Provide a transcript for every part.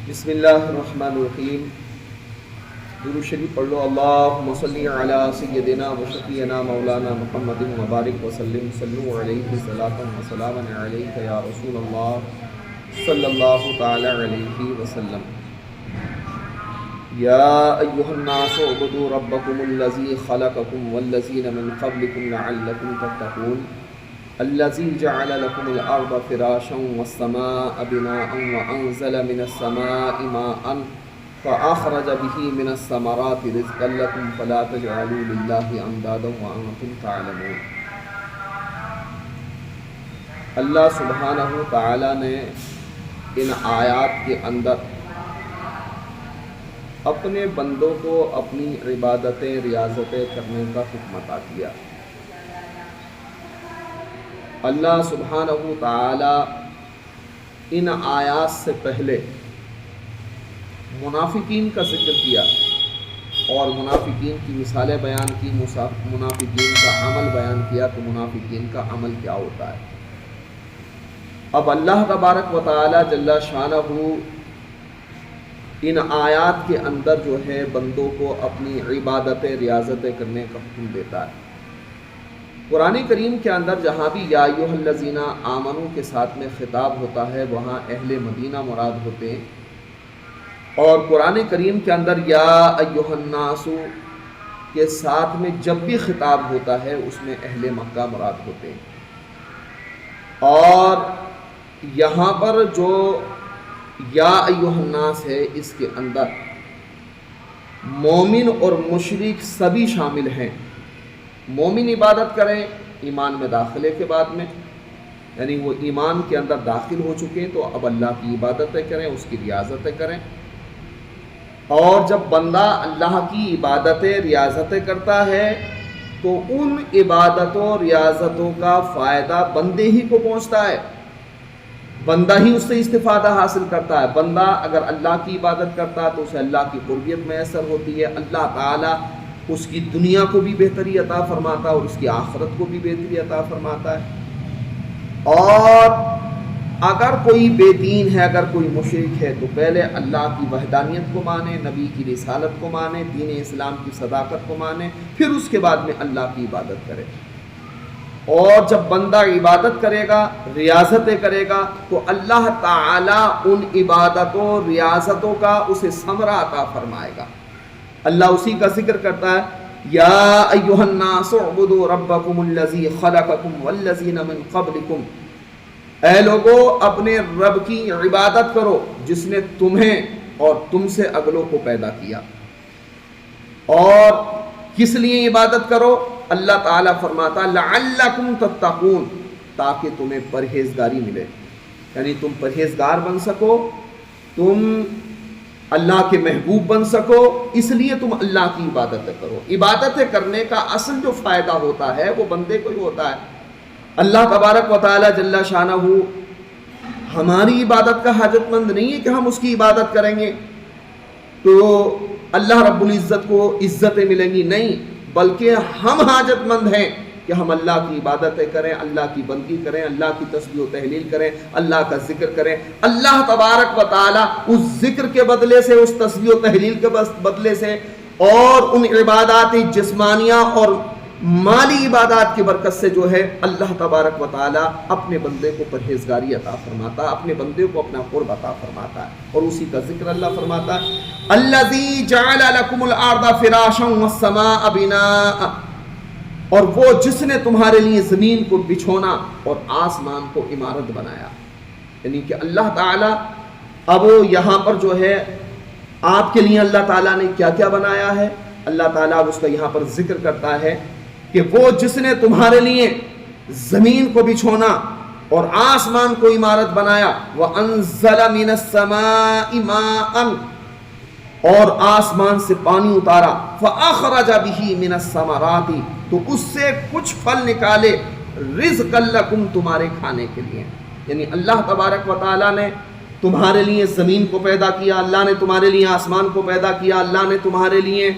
بسم اللہ الرحمن الرحیم. درود شریف پڑھ لو. اللہم صلی علی سیدنا و شفیعنا مولانا محمد مبارک وسلم. صلو علیہ صلاۃ و سلام علیک یا رسول اللہ صلی اللہ تعالی علیہ وسلم. یا ایھا الناس اعبدوا ربکم الذی خلقکم والذین من قبلکم لعلکم تتقون. الذي جعل لكم الأرض فراشا والسماء بناء وأنزل من السماء ماء فأخرج به من الثمرات رزقا لكم فلا تجعلوا لله أندادا وأنتم تعلمون. اللہ سبحانہ تعالی نے ان آیات کے اندر اپنے بندوں کو اپنی عبادتیں ریاضتیں کرنے کا حکم عطا کیا. اللہ سبحانہ تعالی ان آیات سے پہلے منافقین کا ذکر کیا اور منافقین کی مثالیں بیان کی، منافقین کا عمل بیان کیا کہ منافقین کا عمل کیا ہوتا ہے. اب اللہ تبارک و تعالی جل شانہ ان آیات کے اندر جو ہے بندوں کو اپنی عبادتیں ریاضتیں کرنے کا حکم دیتا ہے. قرآن کریم کے اندر جہاں بھی یا ایھا الذین آمنوا کے ساتھ میں خطاب ہوتا ہے وہاں اہل مدینہ مراد ہوتے ہیں، اور قرآن کریم کے اندر یا ایھا الناس کے ساتھ میں جب بھی خطاب ہوتا ہے اس میں اہل مکہ مراد ہوتے ہیں. اور یہاں پر جو یا ایھا الناس ہے اس کے اندر مومن اور مشرک سبھی شامل ہیں. مومن عبادت کریں ایمان میں داخلے کے بعد میں، یعنی وہ ایمان کے اندر داخل ہو چکے ہیں تو اب اللہ کی عبادتیں کریں، اس کی ریاضتیں کریں. اور جب بندہ اللہ کی عبادتیں ریاضتیں کرتا ہے تو ان عبادتوں ریاضتوں کا فائدہ بندے ہی کو پہنچتا ہے، بندہ ہی اس سے استفادہ حاصل کرتا ہے. بندہ اگر اللہ کی عبادت کرتا ہے تو اسے اللہ کی قربیت میسر ہوتی ہے. اللہ تعالی اس کی دنیا کو بھی بہتری عطا فرماتا ہے اور اس کی آخرت کو بھی بہتری عطا فرماتا ہے. اور اگر کوئی بے دین ہے، اگر کوئی مشرک ہے تو پہلے اللہ کی وحدانیت کو مانے، نبی کی رسالت کو مانے، دین اسلام کی صداقت کو مانے، پھر اس کے بعد میں اللہ کی عبادت کرے. اور جب بندہ عبادت کرے گا، ریاضتیں کرے گا تو اللہ تعالی ان عبادتوں ریاضتوں کا اسے ثمرہ عطا فرمائے گا. اللہ اسی کا ذکر کرتا ہے یا ایھا الناس اعبدوا ربکم الذی خلقکم والذین من قبلکم. اے لوگو اپنے رب کی عبادت کرو جس نے تمہیں اور تم سے اگلوں کو پیدا کیا. اور کس لیے عبادت کرو؟ اللہ تعالیٰ فرماتا لعلکم تتقون، تاکہ تمہیں پرہیزگاری ملے، یعنی تم پرہیزگار بن سکو، تم اللہ کے محبوب بن سکو، اس لیے تم اللہ کی عبادتیں کرو. عبادتیں کرنے کا اصل جو فائدہ ہوتا ہے وہ بندے کو ہی ہوتا ہے. اللہ تبارک و تعالی جل شانہ ہماری عبادت کا حاجت مند نہیں ہے کہ ہم اس کی عبادت کریں گے تو اللہ رب العزت کو عزتیں ملیں گی، نہیں، بلکہ ہم حاجت مند ہیں کہ ہم اللہ کی عبادتیں کریں، اللہ کی بندگی کریں، اللہ کی تسبیح و تحلیل کریں، اللہ کا ذکر کریں. اللہ تبارک و تعالی اس ذکر کے بدلے سے، اس تسبیح و تحلیل کے بدلے سے اور ان عبادات جسمانیہ اور مالی عبادات کی برکت سے جو ہے اللہ تبارک و تعالی اپنے بندے کو پرہیزگاری عطا فرماتا ہے، اپنے بندے کو اپنا قرب عطا فرماتا ہے. اور اسی کا ذکر اللہ فرماتا ہے الذی جعل لکم الارض فراشا والسماء بناء، اور وہ جس نے تمہارے لیے زمین کو بچھونا اور آسمان کو عمارت بنایا. یعنی کہ اللہ تعالیٰ اب یہاں پر جو ہے آپ کے لیے اللہ تعالیٰ نے کیا کیا بنایا ہے، اللہ تعالیٰ اس کا یہاں پر ذکر کرتا ہے کہ وہ جس نے تمہارے لیے زمین کو بچھونا اور آسمان کو عمارت بنایا. وَأَنزَلَ مِنَ السَّمَاءِ مَاءً، اور آسمان سے پانی اتارا. فَأَخْرَجَ بِهِ مِنَ الثَّمَرَاتِ، تو اس سے کچھ پھل نکالے. رِزْقًا لَكُمْ، تمہارے کھانے کے لیے. یعنی اللہ تبارک و تعالیٰ نے تمہارے لیے زمین کو پیدا کیا، اللہ نے تمہارے لیے آسمان کو پیدا کیا، اللہ نے تمہارے لیے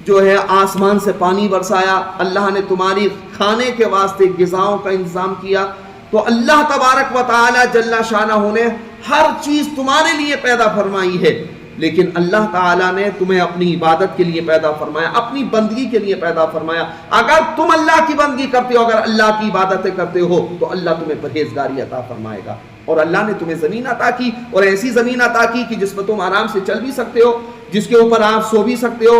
جو ہے آسمان سے پانی برسایا، اللہ نے تمہاری کھانے کے واسطے غذاؤں کا انتظام کیا. تو اللہ تبارک و تعالی جل شانہ نے ہر چیز تمہارے لیے پیدا فرمائی ہے، لیکن اللہ تعالیٰ نے تمہیں اپنی عبادت کے لیے پیدا فرمایا، اپنی بندگی کے لیے پیدا فرمایا۔ اگر تم اللہ کی بندگی کرتے ہو، اگر اللہ کی عبادتیں کرتے ہو، تو اللہ تمہیں پرہیزگاری عطا فرمائے گا۔ اور اللہ نے تمہیں زمین عطا کی، اور ایسی زمین عطا کی کہ جس پر تم آرام سے چل بھی سکتے ہو، جس کے اوپر آپ سو بھی سکتے ہو۔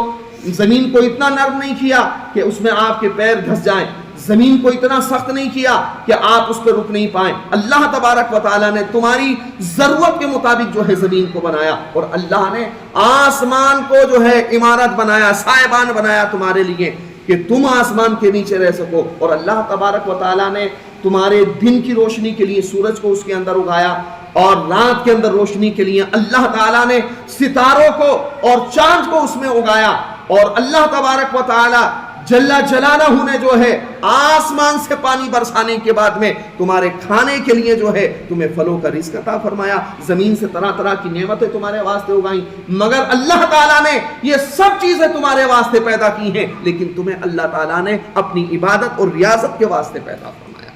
زمین کو اتنا نرم نہیں کیا کہ اس میں آپ کے پیر دھس جائیں، زمین کو اتنا سخت نہیں کیا کہ آپ اس پہ رک نہیں پائیں۔ اللہ تبارک و تعالیٰ نے تمہاری ضرورت کے مطابق جو ہے زمین کو بنایا، اور اللہ نے آسمان کو جو ہے عمارت بنایا، سائبان بنایا تمہارے لیے کہ تم آسمان کے نیچے رہ سکو۔ اور اللہ تبارک و تعالیٰ نے تمہارے دن کی روشنی کے لیے سورج کو اس کے اندر اگایا، اور رات کے اندر روشنی کے لیے اللہ تعالیٰ نے ستاروں کو اور چاند کو اس میں اگایا۔ اور اللہ تبارک و تعالیٰ جل جلالہ نے جو ہے آسمان سے پانی برسانے کے بعد میں تمہارے کھانے کے لیے جو ہے تمہیں پھلوں کا رزق عطا فرمایا، زمین سے طرح طرح کی نعمتیں تمہارے واسطے اگائیں۔ مگر اللہ تعالیٰ نے یہ سب چیزیں تمہارے واسطے پیدا کی ہیں، لیکن تمہیں اللہ تعالیٰ نے اپنی عبادت اور ریاضت کے واسطے پیدا فرمایا۔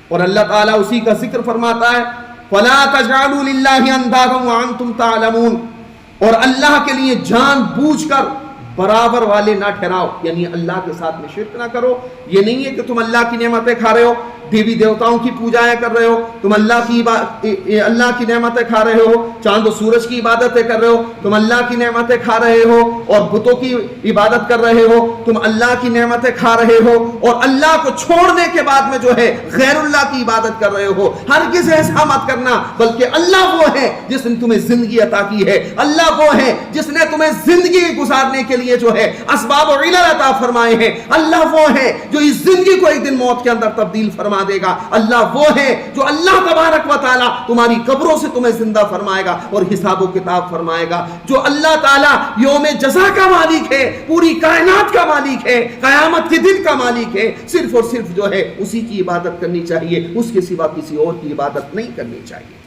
اور اللہ تعالیٰ اسی کا ذکر فرماتا ہے فَلَا تَجْعَلُوا لِلَّهِ أَنْدَادًا وَأَنْتُمْ تَعْلَمُونَ، اور اللہ کے لیے جان بوجھ کر برابر والے نہ ٹھہراؤ، یعنی اللہ کے ساتھ میں شرک نہ کرو۔ یہ نہیں ہے کہ تم اللہ کی نعمتیں کھا رہے ہو، دیوی دیوتاؤں کی پوجائیں کر رہے ہو، تم اللہ کی نعمتیں کھا رہے ہو، چاند و سورج کی عبادتیں کر رہے ہو، تم اللہ کی نعمتیں کھا رہے ہو، اور بتوں کی عبادت کر رہے ہو، تم اللہ کی نعمتیں کھا رہے ہو، اور اللہ کو چھوڑنے کے بعد میں جو ہے غیر اللہ کی عبادت کر رہے ہو۔ ہرگز ایسا مت کرنا، بلکہ اللہ وہ ہے جس نے تمہیں زندگی عطا کی ہے، اللہ وہ ہے جس نے تمہیں زندگی گزارنے کے لیے جو ہے اسباب و علل عطا فرمائے ہیں، اللہ وہ ہے جو اس زندگی کو ایک دن موت کے اندر تبدیل فرما دے گا، اللہ وہ ہے جو اللہ تبارک و تعالی تمہاری قبروں سے تمہیں زندہ فرمائے گا اور حساب و کتاب فرمائے گا، جو اللہ تعالی یوم جزا کا مالک ہے، پوری کائنات کا مالک ہے، قیامت کے دن کا مالک ہے۔ صرف اور صرف جو ہے اسی کی عبادت کرنی چاہیے، اس کے سوا کسی اور کی عبادت نہیں کرنی چاہیے۔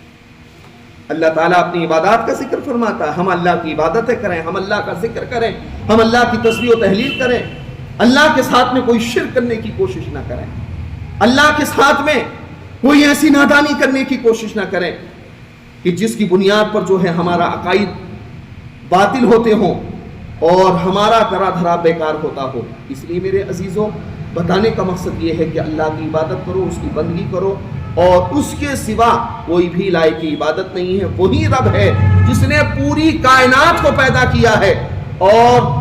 اللہ تعالیٰ اپنی عبادات کا ذکر فرماتا ہے، ہم اللہ کی عبادتیں کریں، ہم اللہ کا ذکر کریں، ہم اللہ کی تسبیح و تحلیل کریں، اللہ کے ساتھ میں کوئی شرک کرنے کی کوشش نہ کریں، اللہ کے ساتھ میں کوئی ایسی نادانی کرنے کی کوشش نہ کریں کہ جس کی بنیاد پر جو ہے ہمارا عقائد باطل ہوتے ہوں اور ہمارا کرا دھرا بیکار ہوتا ہو۔ اس لیے میرے عزیزوں، بتانے کا مقصد یہ ہے کہ اللہ کی عبادت کرو، اس کی بندگی کرو، اور اس کے سوا کوئی بھی لائق کی عبادت نہیں ہے۔ وہی رب ہے جس نے پوری کائنات کو پیدا کیا ہے، اور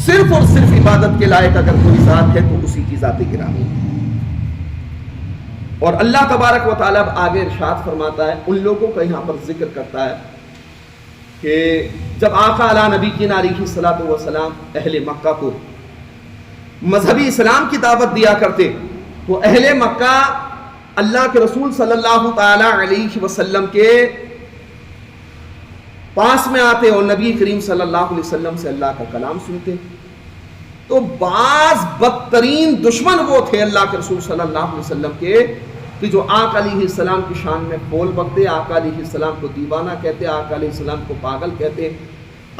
صرف اور صرف عبادت کے لائق اگر کوئی ذات ہے تو اسی کی ذات گرامی ہے۔ اور اللہ تبارک و تعالیٰ آگے ارشاد فرماتا ہے، ان لوگوں کا یہاں پر ذکر کرتا ہے کہ جب آقا علی نبی کی علیہ الصلوۃ والسلام اہل مکہ کو مذہبی اسلام کی دعوت دیا کرتے، تو اہل مکہ اللہ کے رسول صلی اللہ تعالی علیہ وسلم کے پاس میں آتے اور نبی کریم صلی اللہ علیہ وسلم سے اللہ کا کلام سنتے، تو بعض بدترین دشمن وہ تھے اللہ کے رسول صلی اللہ علیہ وسلم کے کہ جو آقا علیہ السلام کی شان میں بول بکتے، آقا علیہ السلام کو دیوانہ کہتے، آقا علیہ السلام کو پاگل کہتے،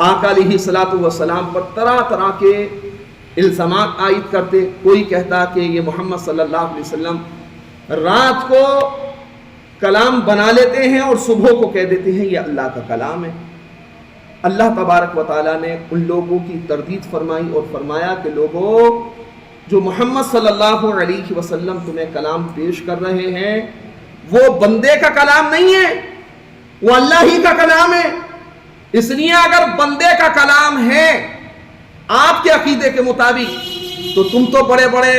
آقا علیہ السلام پر طرح طرح کے الزامات عائد کرتے۔ کوئی کہتا کہ یہ محمد صلی اللہ علیہ وسلم رات کو کلام بنا لیتے ہیں اور صبح کو کہہ دیتے ہیں یہ اللہ کا کلام ہے۔ اللہ تبارک و تعالیٰ نے ان لوگوں کی تردید فرمائی اور فرمایا کہ لوگوں، جو محمد صلی اللہ علیہ وسلم تمہیں کلام پیش کر رہے ہیں وہ بندے کا کلام نہیں ہے، وہ اللہ ہی کا کلام ہے۔ اس لیے اگر بندے کا کلام ہے آپ کے عقیدے کے مطابق تو تم تو بڑے بڑے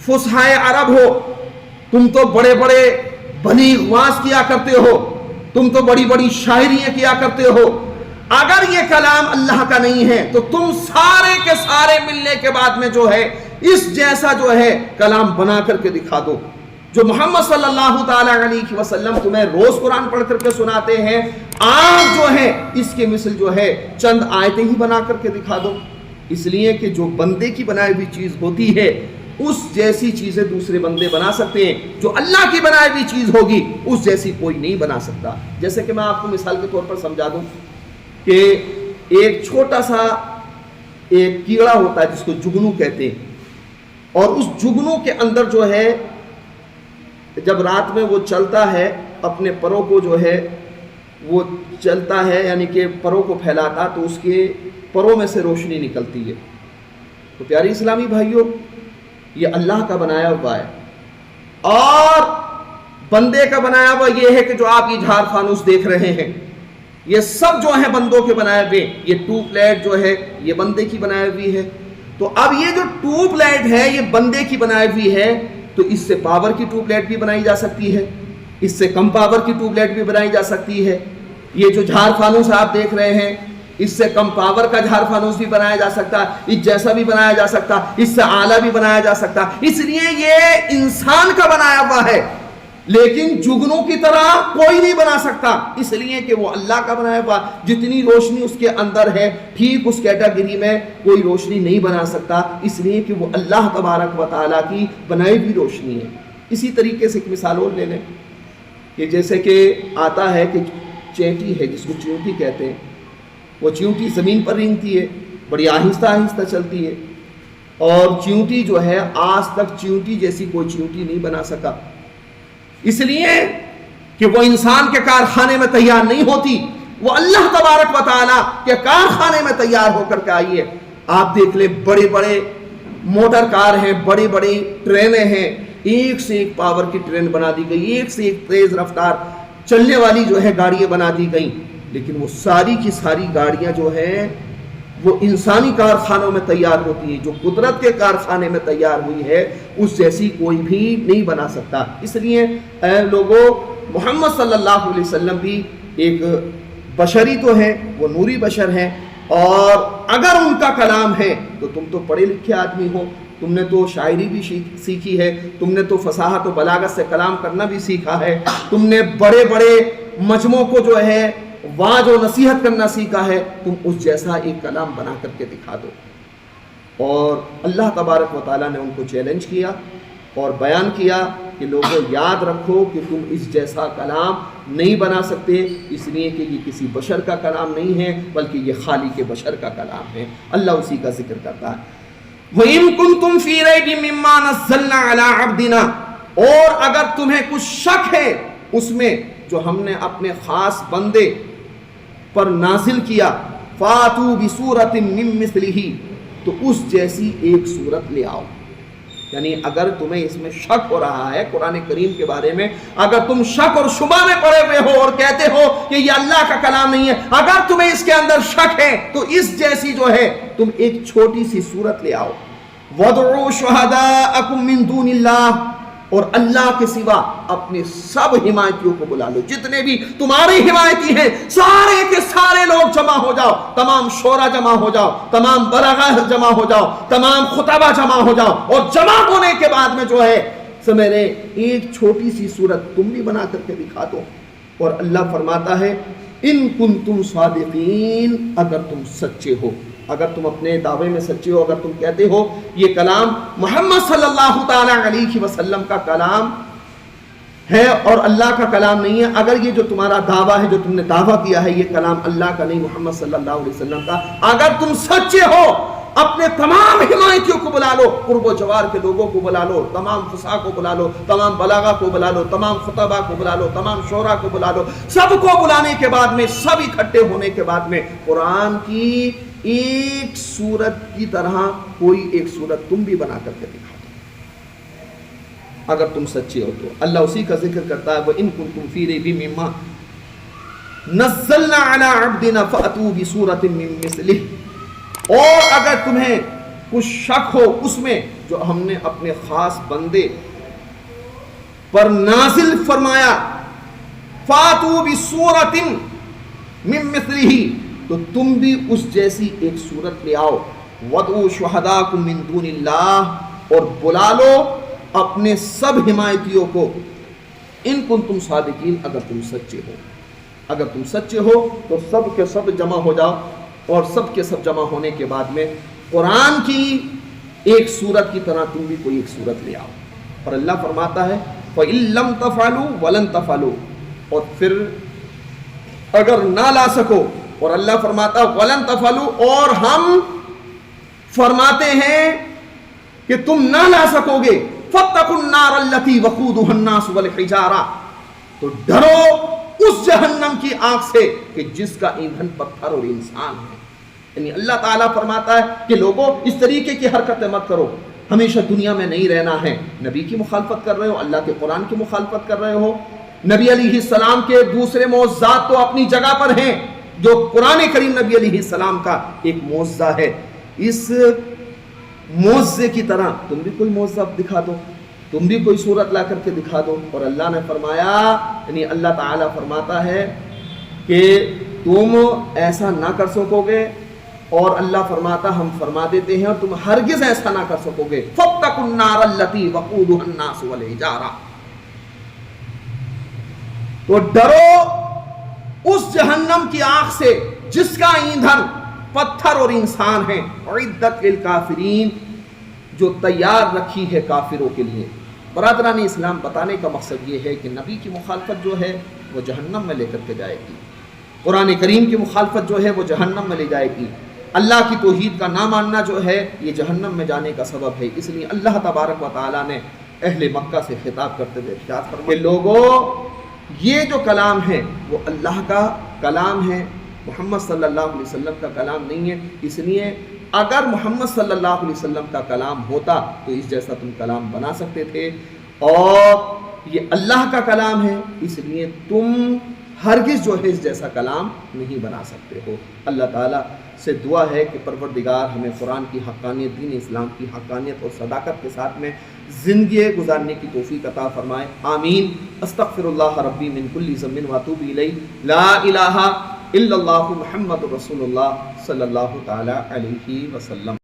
فصحائے عرب ہو، تم تو بڑے بڑے بلیغ واعظ کیا کرتے ہو، تم تو بڑی بڑی شاعریاں کیا کرتے ہو۔ اگر یہ کلام اللہ کا نہیں ہے تو تم سارے کے سارے ملنے کے بعد میں جو ہے اس جیسا جو ہے کلام بنا کر کے دکھا دو۔ جو محمد صلی اللہ تعالی علیہ وسلم تمہیں روز قرآن پڑھ کر کے سناتے ہیں، آپ جو ہے اس کے مثل جو ہے چند آیتیں ہی بنا کر کے دکھا دو۔ اس لیے کہ جو بندے کی بنائی ہوئی چیز ہوتی ہے اس جیسی چیزیں دوسرے بندے بنا سکتے ہیں، جو اللہ کی بنائی ہوئی چیز ہوگی اس جیسی کوئی نہیں بنا سکتا۔ جیسے کہ میں آپ کو مثال کے طور پر سمجھا دوں کہ ایک چھوٹا سا ایک کیڑا ہوتا ہے جس کو جگنو کہتے ہیں، اور اس جگنو کے اندر جو ہے جب رات میں وہ چلتا ہے اپنے پروں کو جو ہے وہ چلتا ہے یعنی کہ پروں کو پھیلاتا تو اس کے پروں میں سے روشنی نکلتی ہے. تو پیاری اسلامی بھائیوں یہ اللہ کا بنایا ہوا ہے. اور بندے کا بنایا ہوا یہ ہے کہ جو آپ یہ جھار فانوس دیکھ رہے ہیں یہ سب جو ہیں بندوں کے بنائے ہوئے. یہ ٹیوب لائٹ جو ہے یہ بندے کی بنائی ہوئی ہے. تو اب یہ جو ٹیوب لائٹ ہے یہ بندے کی بنائی ہوئی ہے تو اس سے پاور کی ٹیوب لائٹ بھی بنائی جا سکتی ہے, اس سے کم پاور کی ٹیوب لائٹ بھی بنائی جا سکتی ہے. یہ جو جھار فانوس آپ دیکھ رہے ہیں اس سے کم پاور کا جھار فانوس بھی بنایا جا سکتا, اس جیسا بھی بنایا جا سکتا, اس سے اعلیٰ بھی بنایا جا سکتا. اس لیے یہ انسان کا بنایا ہوا ہے لیکن جگنوں کی طرح کوئی نہیں بنا سکتا, اس لیے کہ وہ اللہ کا بنایا ہوا. جتنی روشنی اس کے اندر ہے ٹھیک اس کیٹیگری میں کوئی روشنی نہیں بنا سکتا, اس لیے کہ وہ اللہ تبارک و تعالیٰ کی بنائی ہوئی روشنی ہے. اسی طریقے سے ایک مثال اور لے لیں کہ جیسے کہ آتا ہے کہ چینٹی ہے جس کو چیونٹی کہتے ہیں, وہ چیونٹی زمین پر رینگتی ہے, بڑی آہستہ آہستہ چلتی ہے, اور چیونٹی جو ہے آج تک چیونٹی جیسی کوئی چیونٹی نہیں بنا سکا, اس لیے کہ وہ انسان کے کارخانے میں تیار نہیں ہوتی, وہ اللہ تبارک و تعالیٰ کے کارخانے میں تیار ہو کر کے آئی ہے. آپ دیکھ لیں بڑے بڑے موٹر کار ہیں, بڑی بڑی ٹرینیں ہیں, ایک سے ایک پاور کی ٹرین بنا دی گئی, ایک سے ایک تیز رفتار چلنے والی جو ہے گاڑیاں بنا دی گئیں, لیکن وہ ساری کی ساری گاڑیاں جو ہیں وہ انسانی کارخانوں میں تیار ہوتی ہیں. جو قدرت کے کارخانے میں تیار ہوئی ہے اس جیسی کوئی بھی نہیں بنا سکتا. اس لیے اے لوگوں, محمد صلی اللہ علیہ وسلم بھی ایک بشری تو ہیں, وہ نوری بشر ہیں, اور اگر ان کا کلام ہے تو تم تو پڑھے لکھے آدمی ہو, تم نے تو شاعری بھی سیکھی ہے, تم نے تو فصاحت و بلاغت سے کلام کرنا بھی سیکھا ہے, تم نے بڑے بڑے مجموعوں کو جو ہے واعظ و نصیحت کرنا سیکھا ہے, تم اس جیسا ایک کلام بنا کر کے دکھا دو. اور اللہ تبارک و تعالیٰ نے ان کو چیلنج کیا اور بیان کیا کہ لوگوں یاد رکھو کہ تم اس جیسا کلام نہیں بنا سکتے, اس لیے کہ یہ کسی بشر کا کلام نہیں ہے بلکہ یہ خالق بشر کا کلام ہے. اللہ اسی کا ذکر کرتا ہے, وَإِن كُنتُمْ فِي رَيْبٍ مِّمَّا نَزَّلْنَا عَلَىٰ عَبْدِنَا, اور اگر تمہیں کچھ شک ہے اس میں جو ہم نے اپنے خاص بندے پر نازل کیا, فَاتُوا بِسُورَةٍ مِّن مِّثْلِهِ, تو اس جیسی ایک سورت لے آؤ. یعنی اگر تمہیں اس میں شک ہو رہا ہے قرآن کریم کے بارے میں, اگر تم شک اور شبہ میں پڑے ہوئے ہو اور کہتے ہو کہ یہ اللہ کا کلام نہیں ہے, اگر تمہیں اس کے اندر شک ہے تو اس جیسی جو ہے تم ایک چھوٹی سی سورت لے آؤ. وَادْعُوا شُهَدَاءَكُم مِّن دُونِ اللَّهِ, اور اللہ کے سوا اپنے سب حمایتیوں کو بلا لو, جتنے بھی تمہارے حمایتی ہیں سارے کے سارے لوگ جمع ہو جاؤ, تمام شورا جمع ہو جاؤ, تمام بلغاء جمع ہو جاؤ, تمام خطبہ جمع ہو جاؤ, اور جمع ہونے کے بعد میں جو ہے سمیرے ایک چھوٹی سی صورت تم بھی بنا کر کے دکھا دو. اور اللہ فرماتا ہے ان کنتم صادقین, اگر تم سچے ہو, اگر تم اپنے دعوے میں سچے ہو, اگر تم کہتے ہو یہ کلام محمد صلی اللہ تعالی علیہ وسلم کا کلام ہے اور اللہ کا کلام نہیں ہے, اگر یہ جو تمہارا دعویٰ ہے جو تم نے دعویٰ کیا ہے یہ کلام اللہ کا نہیں محمد صلی اللہ علیہ وسلم کا, اگر تم سچے ہو اپنے تمام حمایتیوں کو بلا لو, قرب و جوار کے لوگوں کو بلا لو, تمام فصاح کو بلا لو, تمام بلاغا کو بلا لو, تمام خطبہ کو بلا لو, تمام شعراء کو بلا لو, سب کو بلانے کے بعد میں, سب اکٹھے ہونے کے بعد میں قرآن کی ایک سورت کی طرح کوئی ایک سورت تم بھی بنا کر کے دکھا دو اگر تم سچے ہو تو. اللہ اسی کا ذکر کرتا ہے وَإِن كُنتُمْ فِي رَيْبٍ مِّمَّا نَزَّلْنَا عَلَىٰ عَبْدِنَا فَأْتُوا بِسُورَةٍ مِّن مِّثْلِهِ, اور اگر تمہیں کچھ شک ہو اس میں جو ہم نے اپنے خاص بندے پر نازل فرمایا, فَأْتُوا بِسُورَةٍ مِّن مِّثْلِهِ, تو تم بھی اس جیسی ایک صورت لے آؤ. وَادْعُوا شُهَدَاءَكُم مِّن دُونِ اللَّهِ, اور بلا لو اپنے سب حمایتیوں کو, ان کنتم صادقین, اگر تم سچے ہو. اگر تم سچے ہو تو سب کے سب جمع ہو جاؤ, اور سب کے سب جمع ہونے کے بعد میں قرآن کی ایک سورت کی طرح تم بھی کوئی ایک سورت لے آؤ. اور اللہ فرماتا ہے فَإِن لَمْ تَفْعَلُوا وَلَن تَفْعَلُوا, اور پھر اگر نہ لا سکو, اور اللہ فرماتا وَلَن تَفْعَلُوا, اور ہم فرماتے ہیں کہ تم نہ لا سکو گے, فاتقوا النار التي وقودها الناس والحجارہ، تو ڈرو اس جہنم کی آگ سے کہ جس کا ایندھن پتھر اور انسان ہے۔ یعنی اللہ تعالیٰ فرماتا ہے کہ لوگوں اس طریقے کی حرکتیں مت کرو، ہمیشہ دنیا میں نہیں رہنا ہے، نبی کی مخالفت کر رہے ہو، اللہ کے قرآن کی مخالفت کر رہے ہو۔ نبی علیہ السلام کے دوسرے معجزات تو اپنی جگہ پر ہیں، جو قرآن کریم نبی علیہ السلام کا ایک معجزہ ہے، اس معجزے کی طرح تم بھی کوئی معجزہ دکھا دو، تم بھی کوئی صورت لا کر کے دکھا دو۔ اور اللہ نے فرمایا، یعنی اللہ تعالیٰ فرماتا ہے کہ تم ایسا نہ کر سکو گے، اور اللہ فرماتا ہم فرما دیتے ہیں اور تم ہرگز ایسا نہ کر سکو گے۔ فاتقوا النار التي وقودها الناس والحجارہ، تو ڈرو اس جہنم کی آگ سے جس کا ایندھن پتھر اور انسان ہے، اعدت للکافرین، جو تیار رکھی ہے کافروں کے لیے۔ برادران اسلام، بتانے کا مقصد یہ ہے کہ نبی کی مخالفت جو ہے وہ جہنم میں لے کر کے جائے گی، قرآن کریم کی مخالفت جو ہے وہ جہنم میں لے جائے گی، اللہ کی توحید کا نہ ماننا جو ہے یہ جہنم میں جانے کا سبب ہے۔ اس لیے اللہ تبارک و تعالیٰ نے اہل مکہ سے خطاب کرتے ہوئے ارشاد فرمایا کہ لوگوں، یہ جو کلام ہے وہ اللہ کا کلام ہے، محمد صلی اللہ علیہ وسلم کا کلام نہیں ہے۔ اس لیے اگر محمد صلی اللہ علیہ وسلم کا کلام ہوتا تو اس جیسا تم کلام بنا سکتے تھے، اور یہ اللہ کا کلام ہے، اس لیے تم ہرگز جو ہے اس جیسا کلام نہیں بنا سکتے ہو۔ اللہ تعالیٰ سے دعا ہے کہ پروردگار ہمیں قرآن کی حقانیت، دین اسلام کی حقانیت اور صداقت کے ساتھ میں زندگی گزارنے کی توفیق عطا فرمائے، آمین۔ استغفر اللہ ربی من کل ذنب واتوب الیہ، لا الہ الا اللہ محمد رسول اللہ صلی اللہ تعالی علیہ وسلم۔